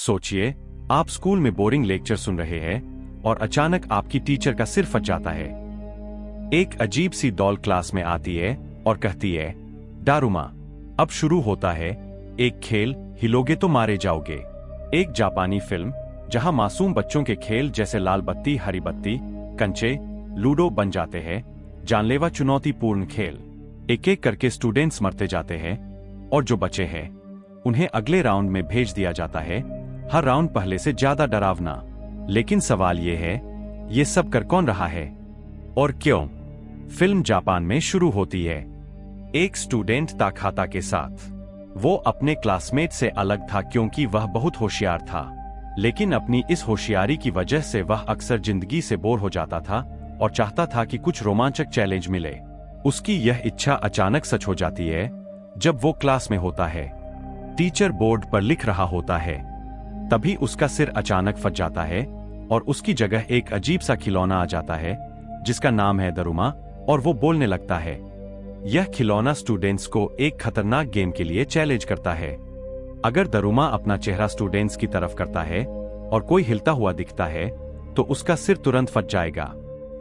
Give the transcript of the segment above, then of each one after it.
सोचिए, आप स्कूल में बोरिंग लेक्चर सुन रहे हैं और अचानक आपकी टीचर का सिर फट जाता है। एक अजीब सी डॉल क्लास में आती है और कहती है, डारुमा, अब शुरू होता है एक खेल, हिलोगे तो मारे जाओगे। एक जापानी फिल्म जहां मासूम बच्चों के खेल जैसे लाल बत्ती, हरी बत्ती, कंचे, लूडो बन जाते हैं जानलेवा चुनौतीपूर्ण खेल। एक एक करके स्टूडेंट्स मरते जाते हैं और जो बचे हैं उन्हें अगले राउंड में भेज दिया जाता है, हर राउंड पहले से ज्यादा डरावना। लेकिन सवाल ये है, ये सब कर कौन रहा है और क्यों? फिल्म जापान में शुरू होती है एक स्टूडेंट ताकाहाता के साथ। वो अपने क्लासमेट से अलग था क्योंकि वह बहुत होशियार था, लेकिन अपनी इस होशियारी की वजह से वह अक्सर जिंदगी से बोर हो जाता था और चाहता था कि कुछ रोमांचक चैलेंज मिले। उसकी यह इच्छा अचानक सच हो जाती है जब वो क्लास में होता है, टीचर बोर्ड पर लिख रहा होता है। तभी उसका सिर अचानक फट जाता है और उसकी जगह एक अजीब सा खिलौना आ जाता है जिसका नाम है दारुमा, और वो बोलने लगता है। यह खिलौना स्टूडेंट्स को एक खतरनाक गेम के लिए चैलेंज करता है। अगर दारुमा अपना चेहरा स्टूडेंट्स की तरफ करता है और कोई हिलता हुआ दिखता है तो उसका सिर तुरंत फट जाएगा।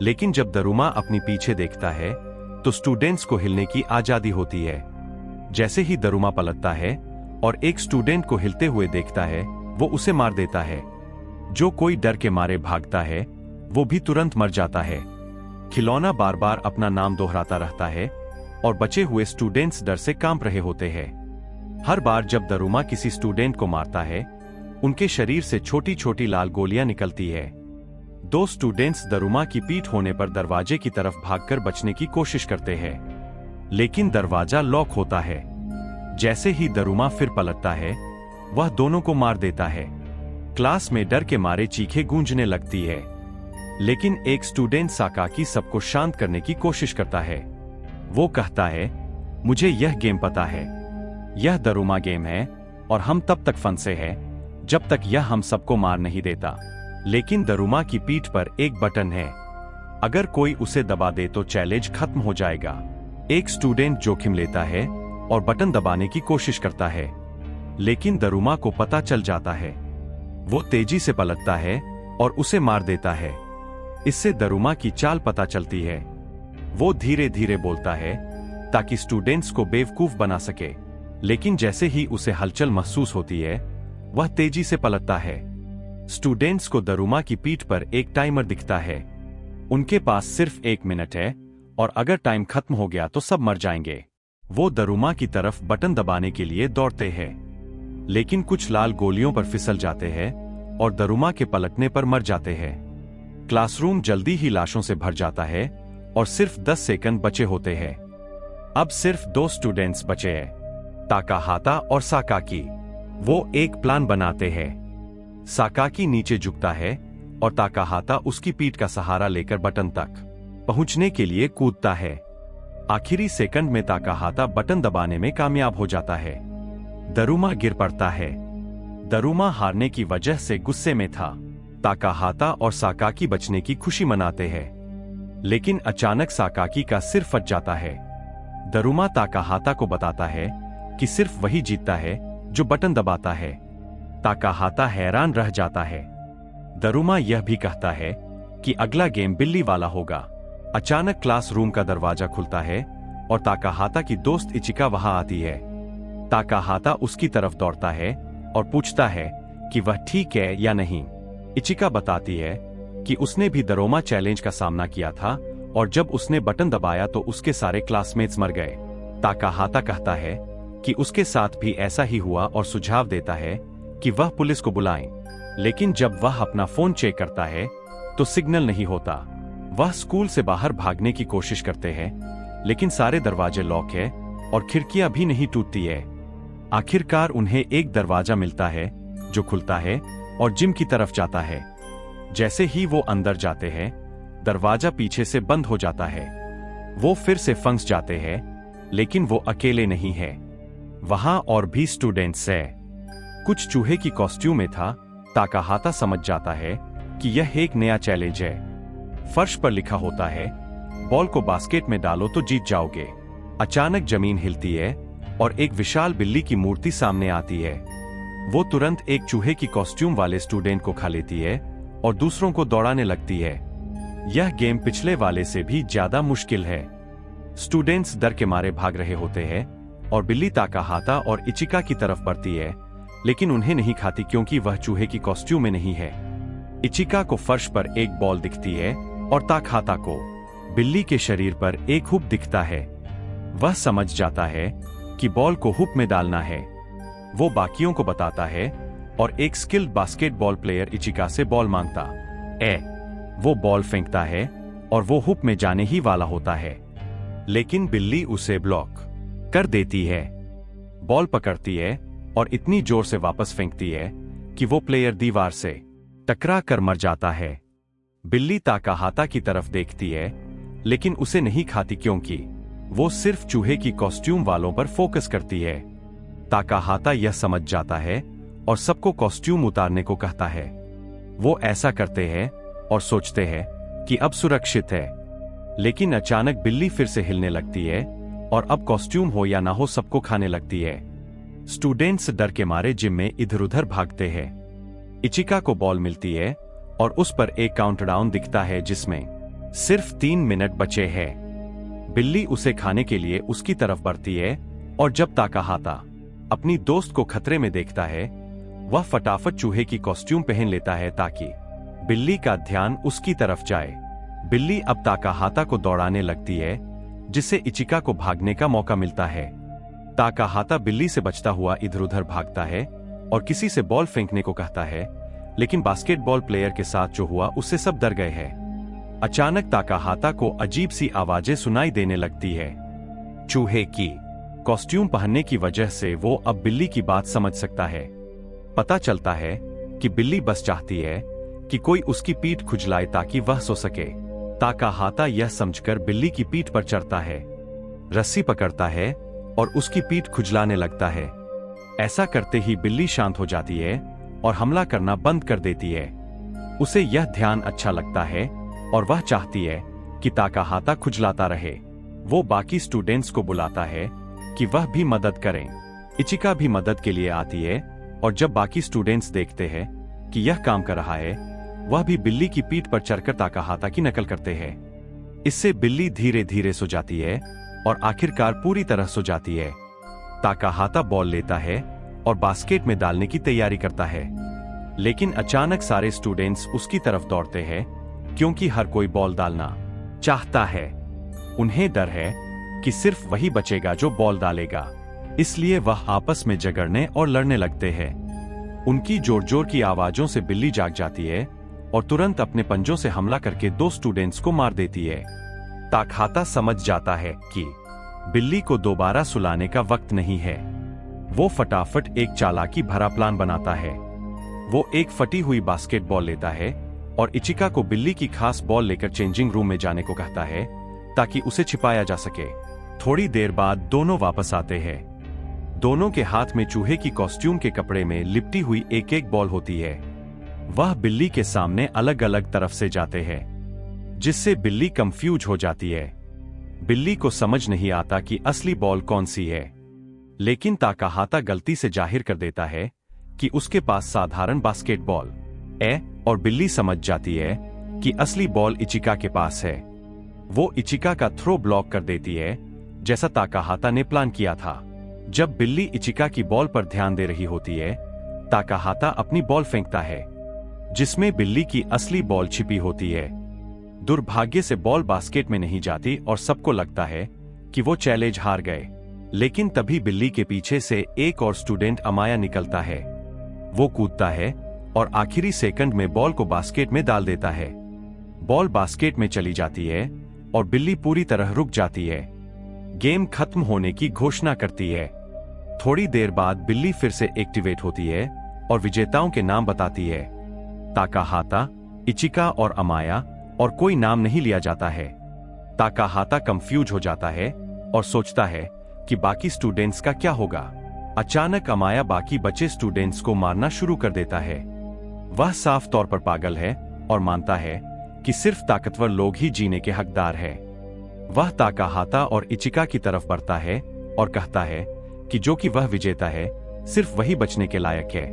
लेकिन जब दारुमा अपनी पीछे देखता है तो स्टूडेंट्स को हिलने की आजादी होती है। जैसे ही दारुमा पलटता है और एक स्टूडेंट को हिलते हुए देखता है, वो उसे मार देता है। जो कोई डर के मारे भागता है वो भी तुरंत मर जाता है। खिलौना बार बार अपना नाम दोहराता रहता है और बचे हुए स्टूडेंट्स डर से कांप रहे होते हैं। हर बार जब दारुमा किसी स्टूडेंट को मारता है, उनके शरीर से छोटी छोटी लाल गोलियां निकलती है। दो स्टूडेंट्स दारुमा की पीठ होने पर दरवाजे की तरफ भागकर बचने की कोशिश करते हैं, लेकिन दरवाजा लॉक होता है। जैसे ही दारुमा फिर पलटता है, वह दोनों को मार देता है। क्लास में डर के मारे चीखें गूंजने लगती है, लेकिन एक स्टूडेंट साकाकी सबको शांत करने की कोशिश करता है। वो कहता है, मुझे यह गेम पता है, यह दारुमा गेम है और हम तब तक फंसे हैं जब तक यह हम सबको मार नहीं देता। लेकिन दारुमा की पीठ पर एक बटन है, अगर कोई उसे दबा दे तो चैलेंज खत्म हो जाएगा। एक स्टूडेंट जोखिम लेता है और बटन दबाने की कोशिश करता है, लेकिन दारुमा को पता चल जाता है। वो तेजी से पलटता है और उसे मार देता है। इससे दारुमा की चाल पता चलती है। वो धीरे धीरे बोलता है ताकि स्टूडेंट्स को बेवकूफ बना सके, लेकिन जैसे ही उसे हलचल महसूस होती है, वह तेजी से पलटता है। स्टूडेंट्स को दारुमा की पीठ पर एक टाइमर दिखता है। उनके पास सिर्फ 1 मिनट है और अगर टाइम खत्म हो गया तो सब मर जाएंगे। वो दारुमा की तरफ बटन दबाने के लिए दौड़ते हैं, लेकिन कुछ लाल गोलियों पर फिसल जाते हैं और दारुमा के पलटने पर मर जाते हैं। क्लासरूम जल्दी ही लाशों से भर जाता है और सिर्फ 10 सेकंड बचे होते हैं। अब सिर्फ 2 स्टूडेंट्स बचे हैं, ताकाहाता और साकाकी। वो एक प्लान बनाते हैं। साकाकी नीचे झुकता है और ताकाहाता उसकी पीठ का सहारा लेकर बटन तक पहुंचने के लिए कूदता है। आखिरी सेकंड में ताकाहाता बटन दबाने में कामयाब हो जाता है। दारुमा गिर पड़ता है। दारुमा हारने की वजह से गुस्से में था। ताकाहाता और साकाकी बचने की खुशी मनाते हैं, लेकिन अचानक साकाकी का सिर फट जाता है। दारुमा ताकाहाता को बताता है कि सिर्फ वही जीतता है जो बटन दबाता है। ताकाहाता हैरान रह जाता है। दारुमा यह भी कहता है कि अगला गेम बिल्ली वाला होगा। अचानक क्लासरूम का दरवाजा खुलता है और ताकाहाता की दोस्त इचिका वहां आती है। ताकाहाता उसकी तरफ दौड़ता है और पूछता है कि वह ठीक है या नहीं। इचिका बताती है कि उसने भी दारुमा चैलेंज का सामना किया था और जब उसने बटन दबाया तो उसके सारे क्लासमेट्स मर गए। ताकाहाता कहता है कि उसके साथ भी ऐसा ही हुआ और सुझाव देता है कि वह पुलिस को बुलाएं, लेकिन जब वह अपना फोन चेक करता है तो सिग्नल नहीं होता। वह स्कूल से बाहर भागने की कोशिश करते हैं, लेकिन सारे दरवाजे लॉक है और खिड़कियां भी नहीं टूटती है। आखिरकार उन्हें एक दरवाजा मिलता है जो खुलता है और जिम की तरफ जाता है। जैसे ही वो अंदर जाते हैं, दरवाजा पीछे से बंद हो जाता है। वो फिर से फंस जाते हैं, लेकिन वो अकेले नहीं है, वहां और भी स्टूडेंट्स हैं। कुछ चूहे की कॉस्ट्यूम में था। ताकाहाता समझ जाता है कि यह एक नया चैलेंज है। फर्श पर लिखा होता है, बॉल को बास्केट में डालो तो जीत जाओगे। अचानक जमीन हिलती है और एक विशाल बिल्ली की मूर्ति सामने आती है। वो तुरंत एक चूहे की कॉस्ट्यूम वाले स्टूडेंट को खा लेती है और दूसरों को दौड़ाने लगती है। यह गेम पिछले वाले से भी ज्यादा मुश्किल है। स्टूडेंट्स डर के मारे भाग रहे होते हैं और बिल्ली ताकाहाता और इचिका की तरफ बढ़ती है, लेकिन उन्हें नहीं खाती क्योंकि वह चूहे की कॉस्ट्यूम में नहीं है। इचिका को फर्श पर एक बॉल दिखती है और ताकाहाता को बिल्ली के शरीर पर एक हुक दिखता है। वह समझ जाता है कि बॉल को हुक में डालना है। वो बाकियों को बताता है और एक स्किल्ड बास्केटबॉल प्लेयर इचिका से बॉल मांगता है। वो बॉल फेंकता है और वो हुक में जाने ही वाला होता है, लेकिन बिल्ली उसे ब्लॉक कर देती है। बॉल पकड़ती है और इतनी जोर से वापस फेंकती है कि वो प्लेयर दीवार से टकरा कर मर जाता है। बिल्ली ताकाहाता की तरफ देखती है, लेकिन उसे नहीं खाती क्योंकि वो सिर्फ चूहे की कॉस्ट्यूम वालों पर फोकस करती है। ताकाहाता यह समझ जाता है और सबको कॉस्ट्यूम उतारने को कहता है। वो ऐसा करते हैं और सोचते हैं कि अब सुरक्षित है, लेकिन अचानक बिल्ली फिर से हिलने लगती है और अब कॉस्ट्यूम हो या ना हो सबको खाने लगती है। स्टूडेंट्स डर के मारे जिम में इधर उधर भागते हैं। इचिका को बॉल मिलती है और उस पर एक काउंटडाउन दिखता है जिसमें सिर्फ 3 मिनट बचे हैं। बिल्ली उसे खाने के लिए उसकी तरफ बढ़ती है और जब ताकाहाता अपनी दोस्त को खतरे में देखता है, वह फटाफट चूहे की कॉस्ट्यूम पहन लेता है ताकि बिल्ली का ध्यान उसकी तरफ जाए। बिल्ली अब ताकाहाता को दौड़ाने लगती है, जिससे इचिका को भागने का मौका मिलता है। ताकाहाता बिल्ली से बचता हुआ इधर उधर भागता है और किसी से बॉल फेंकने को कहता है, लेकिन बास्केटबॉल प्लेयर के साथ जो हुआ उससे सब डर गए हैं। अचानक ताकाहाता को अजीब सी आवाजें सुनाई देने लगती है। चूहे की कॉस्ट्यूम पहनने की वजह से वो अब बिल्ली की बात समझ सकता है। पता चलता है कि बिल्ली बस चाहती है कि कोई उसकी पीठ खुजलाए ताकि वह सो सके। ताकाहाता यह समझकर बिल्ली की पीठ पर चढ़ता है, रस्सी पकड़ता है और उसकी पीठ खुजलाने लगता है। ऐसा करते ही बिल्ली शांत हो जाती है और हमला करना बंद कर देती है। उसे यह ध्यान अच्छा लगता है और वह चाहती है कि ताकाहाता खुजलाता रहे। वो बाकी स्टूडेंट्स को बुलाता है कि वह भी मदद करें। इचिका भी मदद के लिए आती है और जब बाकी स्टूडेंट्स देखते हैं कि यह काम कर रहा है, वह भी बिल्ली की पीठ पर चढ़कर ताकाहाता की नकल करते हैं। इससे बिल्ली धीरे धीरे सो जाती है और आखिरकार पूरी तरह सो जाती है। ताकाहाता बॉल लेता है और बास्केट में डालने की तैयारी करता है, लेकिन अचानक सारे स्टूडेंट्स उसकी तरफ दौड़ते हैं क्योंकि हर कोई बॉल डालना चाहता है। उन्हें डर है कि सिर्फ वही बचेगा जो बॉल डालेगा, इसलिए वह आपस में झगड़ने और लड़ने लगते हैं। उनकी जोर जोर की आवाजों से बिल्ली जाग जाती है और तुरंत अपने पंजों से हमला करके 2 स्टूडेंट्स को मार देती है। ताकाहाता समझ जाता है कि बिल्ली को दोबारा सुलाने का वक्त नहीं है। वो फटाफट एक चालाकी भरा प्लान बनाता है। वो एक फटी हुई बास्केटबॉल लेता है और इचिका को बिल्ली की खास बॉल लेकर चेंजिंग रूम में जाने को कहता है ताकि उसे छिपाया जा सके। थोड़ी देर बाद दोनों वापस आते हैं। दोनों के हाथ में चूहे की कॉस्ट्यूम के कपड़े में लिपटी हुई एक एक बॉल होती है। वह बिल्ली के सामने अलग अलग तरफ से जाते हैं, जिससे बिल्ली कंफ्यूज हो जाती है। बिल्ली को समझ नहीं आता कि असली बॉल कौन सी है, लेकिन ताकाहाता गलती से जाहिर कर देता है कि उसके पास साधारण बास्केटबॉल है और बिल्ली समझ जाती है कि असली बॉल इचिका के पास है। वो इचिका का थ्रो ब्लॉक कर देती है, जैसा ताकाहाता ने प्लान किया था। जब बिल्ली इचिका की बॉल पर ध्यान दे रही होती है, ताकाहाता अपनी बॉल फेंकता है, जिसमें बिल्ली की असली बॉल छिपी होती है। दुर्भाग्य से बॉल बास्केट में नहीं जाती और सबको लगता है कि वो चैलेंज हार गए। लेकिन तभी बिल्ली के पीछे से एक और स्टूडेंट अमाया निकलता है। वो कूदता है और आखिरी सेकंड में बॉल को बास्केट में डाल देता है। बॉल बास्केट में चली जाती है और बिल्ली पूरी तरह रुक जाती है। गेम खत्म होने की घोषणा करती है। थोड़ी देर बाद बिल्ली फिर से एक्टिवेट होती है और विजेताओं के नाम बताती है। ताकाहाता, इचिका और अमाया, और कोई नाम नहीं लिया जाता है। ताकाहाता कंफ्यूज हो जाता है और सोचता है कि बाकी स्टूडेंट्स का क्या होगा। अचानक अमाया बाकी बचे स्टूडेंट्स को मारना शुरू कर देता है। वह साफ तौर पर पागल है और मानता है कि सिर्फ ताकतवर लोग ही जीने के हकदार है। वह ताकाहाता और इचिका की तरफ बढ़ता है और कहता है कि जो कि वह विजेता है, सिर्फ वही बचने के लायक है।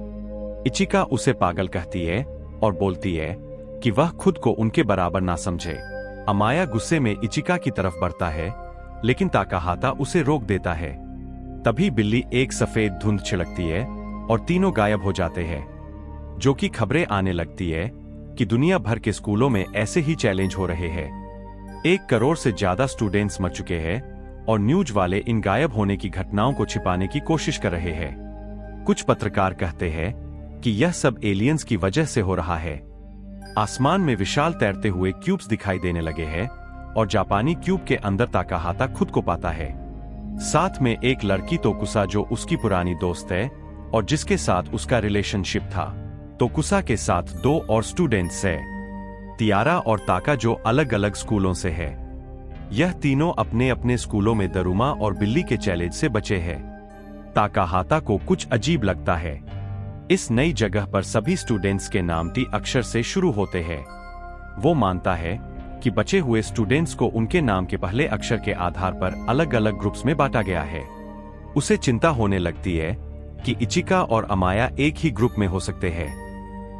इचिका उसे पागल कहती है और बोलती है कि वह खुद को उनके बराबर ना समझे। अमाया गुस्से में इचिका की तरफ बढ़ता है, लेकिन ताकाहाता उसे रोक देता है। तभी बिल्ली एक सफेद धुंध छिड़कती है और तीनों गायब हो जाते हैं, जो कि खबरें आने लगती है कि दुनिया भर के स्कूलों में ऐसे ही चैलेंज हो रहे हैं। 1 करोड़ से ज्यादा स्टूडेंट्स मर चुके हैं और न्यूज वाले इन गायब होने की घटनाओं को छिपाने की कोशिश कर रहे हैं। कुछ पत्रकार कहते हैं कि यह सब एलियंस की वजह से हो रहा है। आसमान में विशाल तैरते हुए क्यूब्स दिखाई देने लगे हैं और जापानी क्यूब के अंदर ताकाहाता खुद को पाता है। साथ में एक लड़की तोकुसा, जो उसकी पुरानी दोस्त है और जिसके साथ उसका रिलेशनशिप था। तोकुसा के साथ 2 और स्टूडेंट्स है, तियारा और ताका, जो अलग अलग स्कूलों से है। यह तीनों अपने अपने स्कूलों में दारुमा और बिल्ली के चैलेंज से बचे हैं। ताकाहाता को कुछ अजीब लगता है। इस नई जगह पर सभी स्टूडेंट्स के नाम टी अक्षर से शुरू होते हैं। वो मानता है कि बचे हुए स्टूडेंट्स को उनके नाम के पहले अक्षर के आधार पर अलग अलग ग्रुप्स में बांटा गया है। उसे चिंता होने लगती है कि इचिका और अमाया एक ही ग्रुप में हो सकते हैं,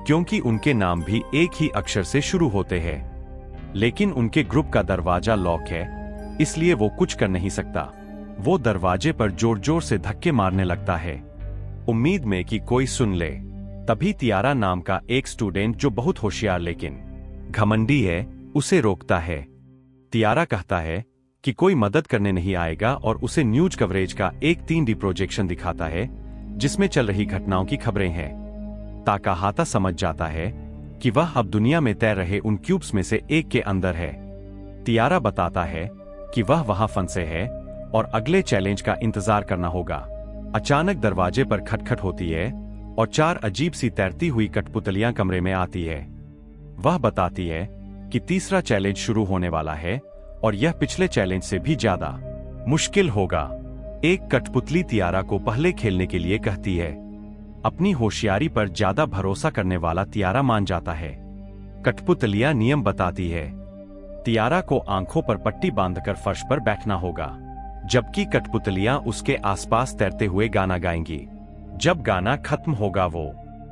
क्योंकि उनके नाम भी एक ही अक्षर से शुरू होते हैं। लेकिन उनके ग्रुप का दरवाजा लॉक है, इसलिए वो कुछ कर नहीं सकता। वो दरवाजे पर जोर जोर से धक्के मारने लगता है, उम्मीद में कि कोई सुन ले। तभी तियारा नाम का एक स्टूडेंट, जो बहुत होशियार लेकिन घमंडी है, उसे रोकता है। तियारा कहता है कि कोई मदद करने नहीं आएगा और उसे न्यूज कवरेज का एक 3D प्रोजेक्शन दिखाता है, जिसमें चल रही घटनाओं की खबरें हैं। ताकाहाता समझ जाता है कि वह अब दुनिया में तैर रहे उन क्यूब्स में से एक के अंदर है। तियारा बताता है कि वह वहां फंसे है और अगले चैलेंज का इंतजार करना होगा। अचानक दरवाजे पर खटखट होती है और 4 अजीब सी तैरती हुई कठपुतलियां कमरे में आती है। वह बताती है कि तीसरा चैलेंज शुरू होने वाला है और यह पिछले चैलेंज से भी ज्यादा मुश्किल होगा। एक कठपुतली तियारा को पहले खेलने के लिए कहती है। अपनी होशियारी पर ज्यादा भरोसा करने वाला तियारा मान जाता है। कठपुतलियां नियम बताती है। तियारा को आंखों पर पट्टी बांधकर फर्श पर बैठना होगा, जबकि कठपुतलियां उसके आसपास तैरते हुए गाना गाएंगी। जब गाना खत्म होगा, वो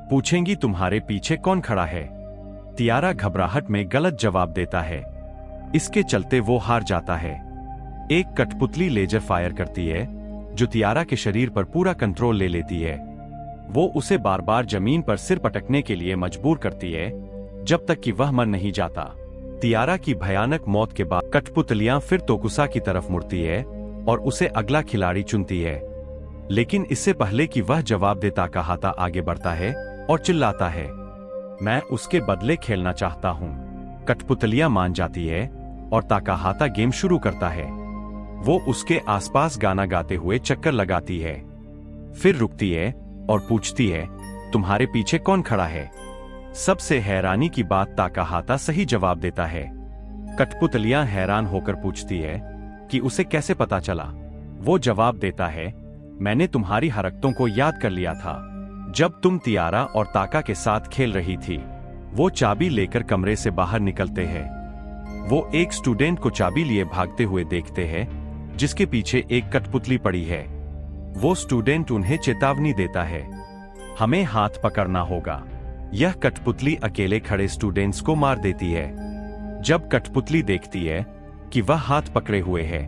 पूछेंगी, तुम्हारे पीछे कौन खड़ा है? तियारा घबराहट में गलत जवाब देता है। इसके चलते वो हार जाता है। एक कठपुतली लेजर फायर करती है, जो तियारा के शरीर पर पूरा कंट्रोल ले लेती है। वो उसे बार बार जमीन पर सिर पटकने के लिए मजबूर करती है, जब तक कि वह मर नहीं जाता। तियारा की भयानक मौत के बाद कठपुतलियां फिर तोकुसा की तरफ मुड़ती है और उसे अगला खिलाड़ी चुनती है। लेकिन इससे पहले कि वह जवाब दे, ताकाहाता आगे बढ़ता है और चिल्लाता है, मैं उसके बदले खेलना चाहता हूँ। कठपुतलियां मान जाती है और ताकाहाता गेम शुरू करता है। वो उसके आसपास गाना गाते हुए चक्कर लगाती है, फिर रुकती है और पूछती है, तुम्हारे पीछे कौन खड़ा है? सबसे हैरानी की बात, ताकाहाता सही जवाब देता है। कठपुतलियां हैरान होकर पूछती है कि उसे कैसे पता चला। वो जवाब देता है, मैंने तुम्हारी हरकतों को याद कर लिया था, जब तुम तियारा और ताका के साथ खेल रही थी। वो चाबी लेकर कमरे से बाहर निकलते हैं। वो एक स्टूडेंट को चाबी लिए भागते हुए देखते हैं, जिसके पीछे एक कठपुतली पड़ी है। वो स्टूडेंट उन्हें चेतावनी देता है, हमें हाथ पकड़ना होगा। यह कठपुतली अकेले खड़े स्टूडेंट्स को मार देती है। जब कठपुतली देखती है कि वह हाथ पकड़े हुए है,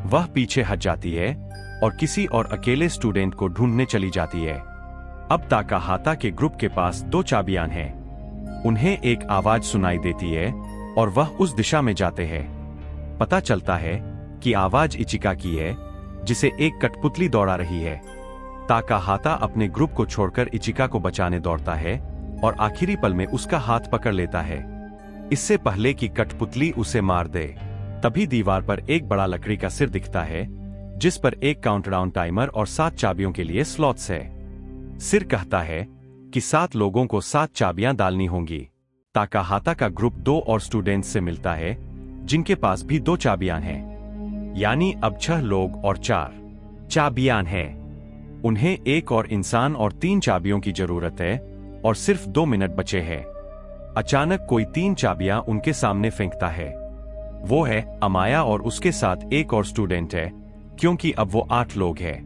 वह पीछे हट जाती है और किसी और अकेले स्टूडेंट को ढूंढने चली जाती है। अब ताकाहाता के ग्रुप के पास 2 चाबियां हैं। उन्हें एक आवाज सुनाई देती है और वह उस दिशा में जाते हैं। पता चलता है कि आवाज इचिका की है, जिसे एक कठपुतली दौड़ा रही है। ताकाहाता अपने ग्रुप को छोड़कर इचिका को बचाने दौड़ता है और आखिरी पल में उसका हाथ पकड़ लेता है, इससे पहले कि कठपुतली उसे मार दे। तभी दीवार पर एक बड़ा लकड़ी का सिर दिखता है, जिस पर एक काउंटडाउन टाइमर और 7 चाबियों के लिए स्लॉट्स है। सिर कहता है कि 7 लोगों को 7 चाबियां डालनी होंगी। ताकाहाता का ग्रुप 2 और स्टूडेंट्स से मिलता है, जिनके पास भी 2 चाबियां हैं। यानी अब 6 लोग और 4 चाबियां हैं। उन्हें एक और इंसान और 3 चाबियों की जरूरत है और सिर्फ 2 मिनट बचे हैं। अचानक कोई 3 चाबियां उनके सामने फेंकता है। वो है अमाया और उसके साथ एक और स्टूडेंट है, क्योंकि अब वो 8 लोग हैं।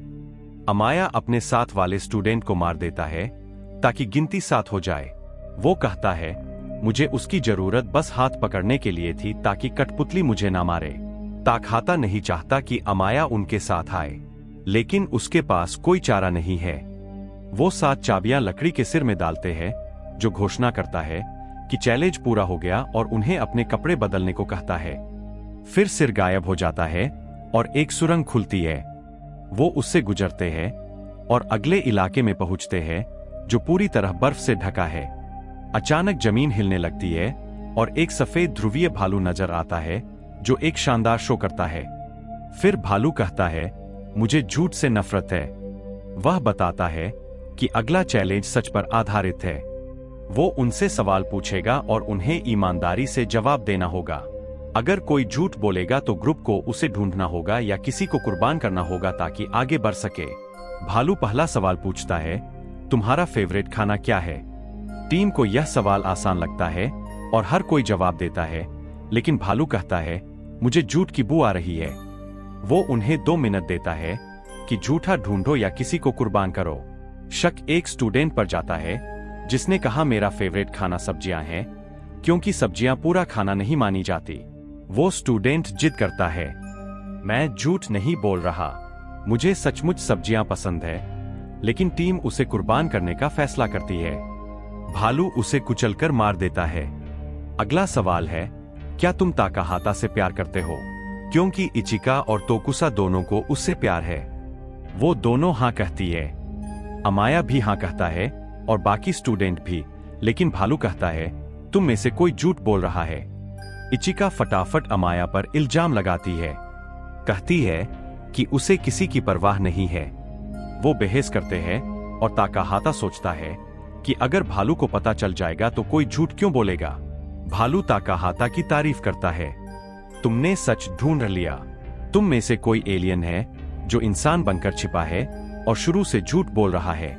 अमाया अपने साथ वाले स्टूडेंट को मार देता है ताकि गिनती 7 हो जाए। वो कहता है, मुझे उसकी जरूरत बस हाथ पकड़ने के लिए थी ताकि कठपुतली मुझे ना मारे। ताकहाता नहीं चाहता कि अमाया उनके साथ आए, लेकिन उसके पास कोई चारा नहीं है। वो 7 चाबियां लकड़ी के सिर में डालते हैं, जो घोषणा करता है कि चैलेंज पूरा हो गया और उन्हें अपने कपड़े बदलने को कहता है। फिर सिर गायब हो जाता है और एक सुरंग खुलती है। वो उससे गुजरते हैं और अगले इलाके में पहुंचते हैं, जो पूरी तरह बर्फ से ढका है। अचानक जमीन हिलने लगती है और एक सफेद ध्रुवीय भालू नजर आता है, जो एक शानदार शो करता है। फिर भालू कहता है, मुझे झूठ से नफरत है। वह बताता है कि अगला चैलेंज सच पर आधारित है। वो उनसे सवाल पूछेगा और उन्हें ईमानदारी से जवाब देना होगा। अगर कोई झूठ बोलेगा तो ग्रुप को उसे ढूंढना होगा या किसी को कुर्बान करना होगा ताकि आगे बढ़ सके। भालू पहला सवाल पूछता है, तुम्हारा फेवरेट खाना क्या है? टीम को यह सवाल आसान लगता है और हर कोई जवाब देता है, लेकिन भालू कहता है, मुझे झूठ की बू आ रही है। वो उन्हें 2 मिनट देता है कि झूठा ढूंढो या किसी को कुर्बान करो। शक एक स्टूडेंट पर जाता है, जिसने कहा, मेरा फेवरेट खाना सब्जियां हैं, क्योंकि सब्जियां पूरा खाना नहीं मानी जाती। वो स्टूडेंट जिद करता है, मैं झूठ नहीं बोल रहा, मुझे सचमुच सब्जियां पसंद है। लेकिन टीम उसे कुर्बान करने का फैसला करती है। भालू उसे कुचलकर मार देता है। अगला सवाल है, क्या तुम ताकाहाता से प्यार करते हो? क्योंकि इचिका और तोकुसा दोनों को उससे प्यार है। वो दोनों हाँ कहती है। अमाया भी हाँ कहता है और बाकी स्टूडेंट भी, लेकिन भालू कहता है, तुम में से कोई झूठ बोल रहा है। इचिका फटाफट अमाया पर इल्जाम लगाती है, कहती है कि उसे किसी की परवाह नहीं है। वो बहस करते हैं और ताकाहाता सोचता है कि अगर भालू को पता चल जाएगा तो कोई झूठ क्यों बोलेगा। भालू ताकाहाता की तारीफ करता है, तुमने सच ढूंढ लिया। तुम में से कोई एलियन है जो इंसान बनकर छिपा है और शुरू से झूठ बोल रहा है।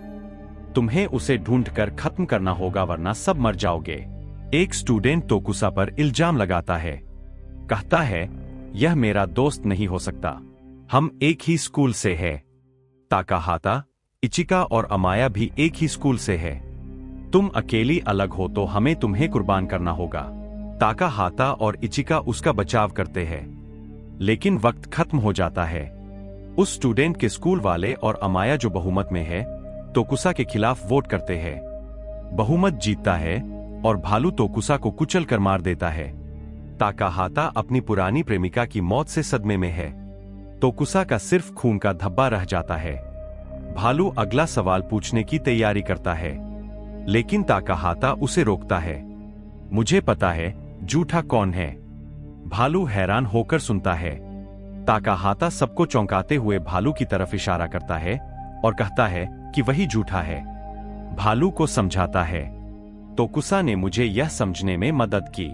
तुम्हें उसे ढूंढकर खत्म करना होगा, वरना सब मर जाओगे। एक स्टूडेंट तोकुसा पर इल्जाम लगाता है, कहता है, यह मेरा दोस्त नहीं हो सकता, हम एक ही स्कूल से हैं। ताकाहाता, इचिका और अमाया भी एक ही स्कूल से है। तुम अकेली अलग हो तो हमें तुम्हें कुर्बान करना होगा। ताकाहाता और इचिका उसका बचाव करते हैं, लेकिन वक्त खत्म हो जाता है। उस स्टूडेंट के स्कूल वाले और अमाया, जो बहुमत में है, तोकुसा के खिलाफ वोट करते हैं। बहुमत जीतता है और भालू तोकुसा को कुचल कर मार देता है। ताकाहाता अपनी पुरानी प्रेमिका की मौत से सदमे में है। तोकुसा का सिर्फ खून का धब्बा रह जाता है। भालू अगला सवाल पूछने की तैयारी करता है, लेकिन ताकाहाता उसे रोकता है। मुझे पता है झूठा कौन है। भालू हैरान होकर सुनता है। ताकाहाता सबको चौंकाते हुए भालू की तरफ इशारा करता है और कहता है कि वही झूठा है। भालू को समझाता है, तोकुसा ने मुझे यह समझने में मदद की।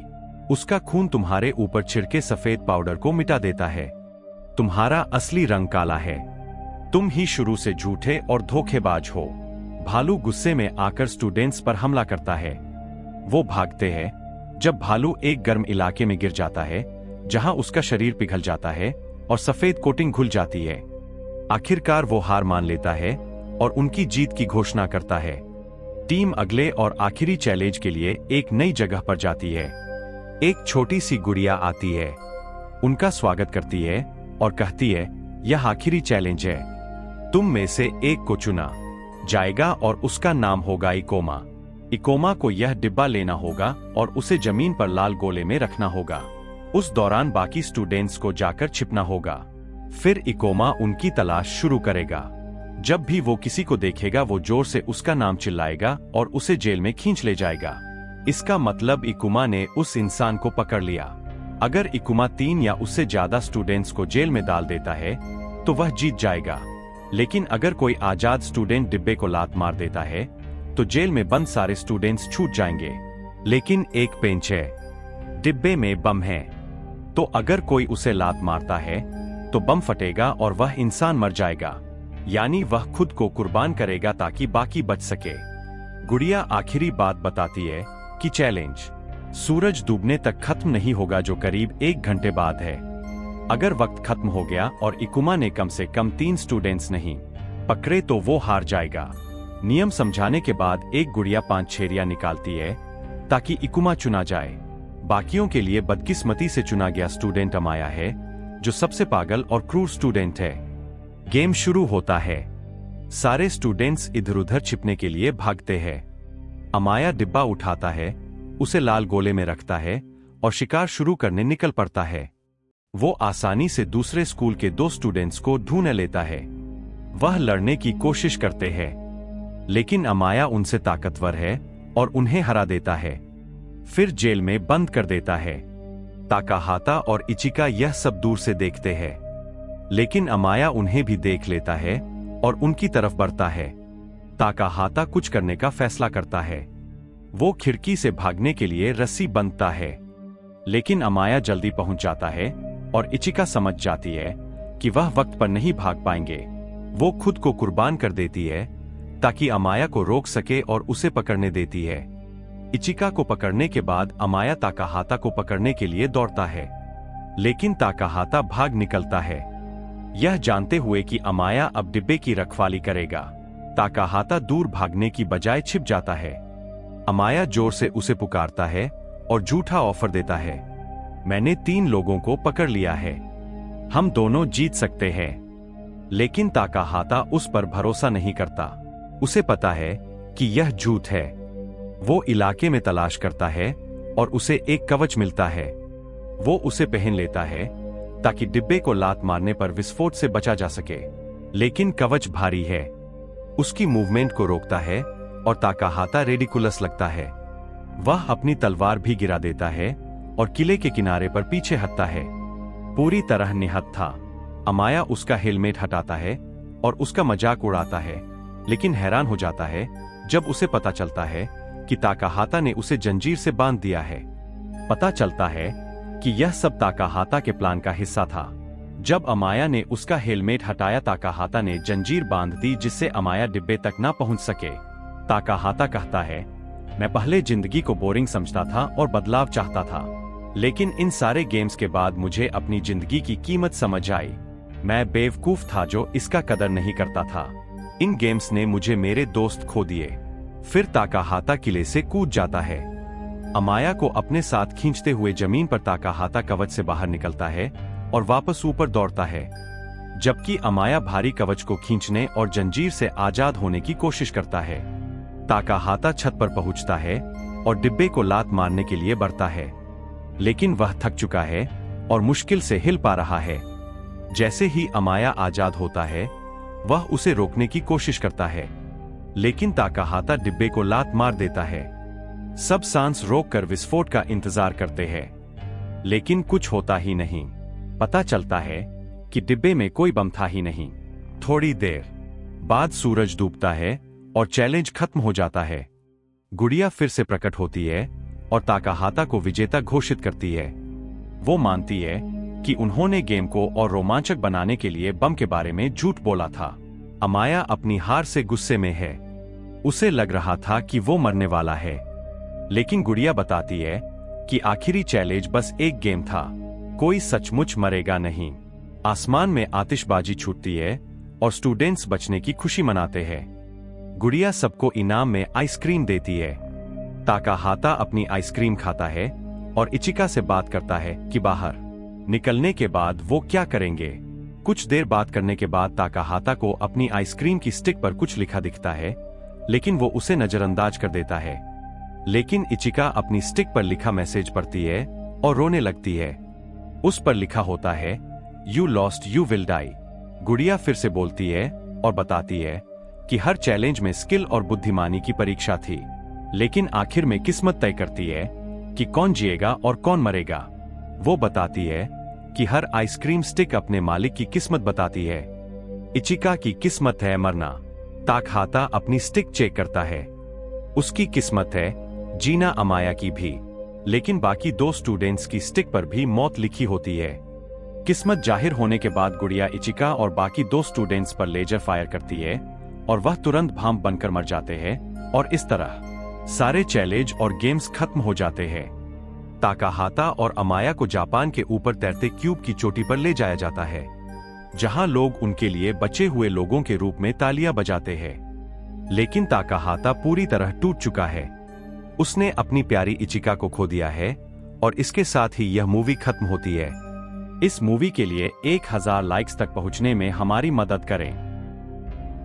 उसका खून तुम्हारे ऊपर छिड़के सफेद पाउडर को मिटा देता है। तुम्हारा असली रंग काला है। तुम ही शुरू से झूठे और धोखेबाज हो। भालू गुस्से में आकर स्टूडेंट्स पर हमला करता है। वो भागते हैं। जब भालू एक गर्म इलाके में गिर जाता है, जहां उसका शरीर पिघल जाता है और सफेद कोटिंग घुल जाती है। आखिरकार वो हार मान लेता है और उनकी जीत की घोषणा करता है। टीम अगले और आखिरी चैलेंज के लिए एक नई जगह पर जाती है। एक छोटी सी गुड़िया आती है, उनका स्वागत करती है और कहती है, यह आखिरी चैलेंज है। तुम में से एक को चुना जाएगा और उसका नाम होगा इकोमा। इकोमा को यह डिब्बा लेना होगा और उसे जमीन पर लाल गोले में रखना होगा। उस दौरान बाकी स्टूडेंट्स को जाकर छिपना होगा। फिर इकोमा उनकी तलाश शुरू करेगा। जब भी वो किसी को देखेगा, वो जोर से उसका नाम चिल्लाएगा और उसे जेल में खींच ले जाएगा। इसका मतलब इकुमा ने उस इंसान को पकड़ लिया। अगर इकुमा 3 या उससे ज्यादा स्टूडेंट्स को जेल में डाल देता है तो वह जीत जाएगा। लेकिन अगर कोई आजाद स्टूडेंट डिब्बे को लात मार देता है तो जेल में बंद सारे स्टूडेंट्स छूट जाएंगे। लेकिन एक पेंच है, डिब्बे में बम है, तो अगर कोई उसे लात मारता है तो बम फटेगा और वह इंसान मर जाएगा, यानी वह खुद को कुर्बान करेगा ताकि बाकी बच सके। गुड़िया आखिरी बात बताती है कि चैलेंज सूरज डूबने तक खत्म नहीं होगा, जो करीब 1 घंटे बाद है। अगर वक्त खत्म हो गया और इकुमा ने कम से कम 3 स्टूडेंट्स नहीं पकड़े तो वो हार जाएगा। नियम समझाने के बाद एक गुड़िया 5 छेरियां निकालती है ताकि इकुमा चुना जाए। बाकियों के लिए बदकिस्मती से चुना गया स्टूडेंट अमाया है, जो सबसे पागल और क्रूर स्टूडेंट है। गेम शुरू होता है। सारे स्टूडेंट्स इधर उधर छिपने के लिए भागते हैं। अमाया डिब्बा उठाता है, उसे लाल गोले में रखता है और शिकार शुरू करने निकल पड़ता है। वो आसानी से दूसरे स्कूल के 2 स्टूडेंट्स को ढूंढ लेता है। वह लड़ने की कोशिश करते हैं, लेकिन अमाया उनसे ताकतवर है और उन्हें हरा देता है। फिर जेल में बंद कर देता है। ताकाहाता और इचिका यह सब दूर से देखते हैं, लेकिन अमाया उन्हें भी देख लेता है और उनकी तरफ बढ़ता है। ताकाहाता कुछ करने का फैसला करता है। वो खिड़की से भागने के लिए रस्सी बांधता है, लेकिन अमाया जल्दी पहुंच जाता है और इचिका समझ जाती है कि वह वक्त पर नहीं भाग पाएंगे। वो खुद को कुर्बान कर देती है ताकि अमाया को रोक सके और उसे पकड़ने देती है। इचिका को पकड़ने के बाद अमाया ताकाहाता को पकड़ने के लिए दौड़ता है, लेकिन ताकाहाता भाग निकलता है, यह जानते हुए कि अमाया अब डिब्बे की रखवाली करेगा। ताकाहाता दूर भागने की बजाय छिप जाता है। अमाया जोर से उसे पुकारता है और झूठा ऑफर देता है, मैंने 3 लोगों को पकड़ लिया है, हम दोनों जीत सकते हैं। लेकिन ताकाहाता उस पर भरोसा नहीं करता। उसे पता है कि यह झूठ है। वो इलाके में तलाश करता है और उसे एक कवच मिलता है। वो उसे पहन लेता है ताकि डिब्बे को लात मारने पर विस्फोट से बचा जा सके, लेकिन कवच भारी है, उसकी मूवमेंट को रोकता है और ताकाहाता रेडिकुलस लगता है। वह अपनी तलवार भी गिरा देता है और किले के किनारे पर पीछे हटता है, पूरी तरह निहत्था था। अमाया उसका हेलमेट हटाता है और उसका मजाक उड़ाता है, लेकिन हैरान हो जाता है जब उसे पता चलता है कि ताकाहाता ने उसे जंजीर से बांध दिया है। पता चलता है कि यह सब ताकाहाता के प्लान का हिस्सा था। जब अमाया ने उसका हेलमेट हटाया, ताकाहाता ने जंजीर बांध दी जिससे अमाया डिब्बे तक ना पहुंच सके। ताकाहाता कहता है, मैं पहले जिंदगी को बोरिंग समझता था और बदलाव चाहता था, लेकिन इन सारे गेम्स के बाद मुझे अपनी जिंदगी की कीमत समझ आई। मैं बेवकूफ था जो इसका कदर नहीं करता था। इन गेम्स ने मुझे मेरे दोस्त खो दिए। फिर ताकाहाता किले से कूद जाता है। अमाया को अपने साथ खींचते हुए जमीन पर ताकाहाता कवच से बाहर निकलता है और वापस ऊपर दौड़ता है, जबकि अमाया भारी कवच को खींचने और जंजीर से आजाद होने की कोशिश करता है। ताकाहाता छत पर पहुंचता है और डिब्बे को लात मारने के लिए बढ़ता है, लेकिन वह थक चुका है और मुश्किल से हिल पा रहा है। जैसे ही अमाया आजाद होता है, वह उसे रोकने की कोशिश करता है, लेकिन ताकाहाता डिब्बे को लात मार देता है। सब सांस रोककर विस्फोट का इंतजार करते हैं, लेकिन कुछ होता ही नहीं। पता चलता है कि डिब्बे में कोई बम था ही नहीं। थोड़ी देर बाद सूरज डूबता है और चैलेंज खत्म हो जाता है। गुड़िया फिर से प्रकट होती है और ताकाहाता को विजेता घोषित करती है। वो मानती है कि उन्होंने गेम को और रोमांचक बनाने के लिए बम के बारे में झूठ बोला था। अमाया अपनी हार से गुस्से में है। उसे लग रहा था कि वो मरने वाला है, लेकिन गुड़िया बताती है कि आखिरी चैलेंज बस एक गेम था, कोई सचमुच मरेगा नहीं। आसमान में आतिशबाजी छूटती है और स्टूडेंट्स बचने की खुशी मनाते हैं। गुड़िया सबको इनाम में आइसक्रीम देती है। ताकाहाता अपनी आइसक्रीम खाता है और इचिका से बात करता है कि बाहर निकलने के बाद वो क्या करेंगे। कुछ देर बात करने के बाद ताकाहाता को अपनी आइसक्रीम की स्टिक पर कुछ लिखा दिखता है, लेकिन वो उसे नजरअंदाज कर देता है। लेकिन इचिका अपनी स्टिक पर लिखा मैसेज पढ़ती है और रोने लगती है। उस पर लिखा होता है, you lost you will die. गुड़िया फिर से बोलती है और बताती है कि हर चैलेंज में स्किल और बुद्धिमानी की परीक्षा थी, लेकिन आखिर में किस्मत तय करती है कि कौन जिएगा और कौन मरेगा। वो बताती है कि हर आइसक्रीम स्टिक अपने मालिक की किस्मत बताती है। इचिका की किस्मत है मरना। ताकाहाता अपनी स्टिक चेक करता है, उसकी किस्मत है जीना, अमाया की भी, लेकिन बाकी 2 स्टूडेंट्स की स्टिक पर भी मौत लिखी होती है। किस्मत जाहिर होने के बाद गुड़िया इचिका और बाकी 2 स्टूडेंट्स पर लेजर फायर करती है और वह तुरंत भाप बनकर मर जाते हैं, और इस तरह सारे चैलेंज और गेम्स खत्म हो जाते हैं। ताकाहाता और अमाया को जापान के ऊपर तैरते क्यूब की चोटी पर ले जाया जाता है। जहां लोग उनके लिए बचे हुए लोगों के रूप में तालियां बजाते हैं। लेकिन ताकाहाता पूरी तरह टूट चुका है। उसने अपनी प्यारी इचिका को खो दिया है और इसके साथ ही यह मूवी खत्म होती है। इस मूवी के लिए 1000 लाइक्स तक पहुंचने में हमारी मदद करें।